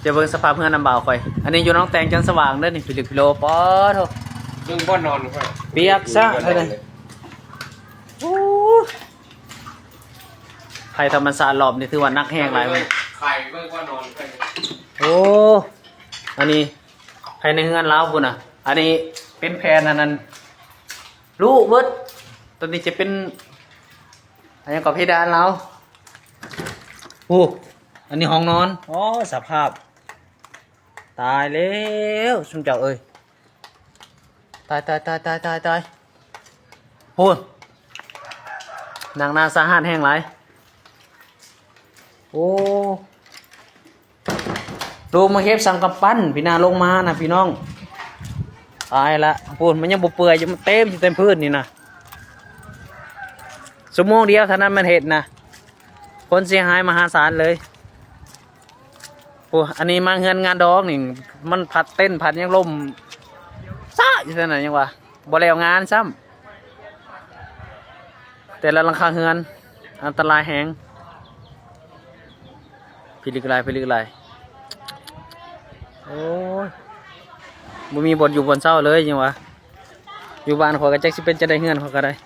จะเบิ่งสภาพเพื่อนน้ำเบาค่อยอันนี้อยู่น้องแตงจันสว่างเด้อนี่ฟิลิปปิโลปอโถ เรื่องบ่อนอนค่อย เปียกซะเลยโอ้ไผ่ธรรมศาสตร์รอบนี่ถือว่านักแห้งหลายเว้ย ไข่เบิ่งบ่อนอนค่อย โอ้อันนี้ภายในเฮือนเราพุ่นอ่ะอันนี้เป็นแผนอันนั้นรู้เบิดตอนนี้จะเป็นอันนี้กับเพดานเราโอ้อันนี้ห้องนอนอ๋อสภาพตายแล้วชุมเจ้าเอ้ยตายโอ้นางนาสาหัสแห้งหลายโอ้ลงมาเก็บสังกำปั้นพี่นาลงมานะพี่น้องตายละพูดมันยังบ่เปื่อยมันเต็มอยู่เต็มพื้นนี่นะชั่วโมงเดียวเท่านั้นมันเห็ดนะคนเสียหายมหาศาลเลยโอ้อันนี้มาเงินงานดอกนี่มันผัดเต้นผัดยังลมซ่าอยู่ที่ไหนยังวะบ่แล้วงานซ้ำแต่ละหลังคาเฮือนอันตรายแหงพิลึกไรโอ้ยบ่มีบทอยู่บนเศร้าเลยยังวะอยู่บ้านขอยก็จักสิเป็นจะได้เฮือนเขาก็ได้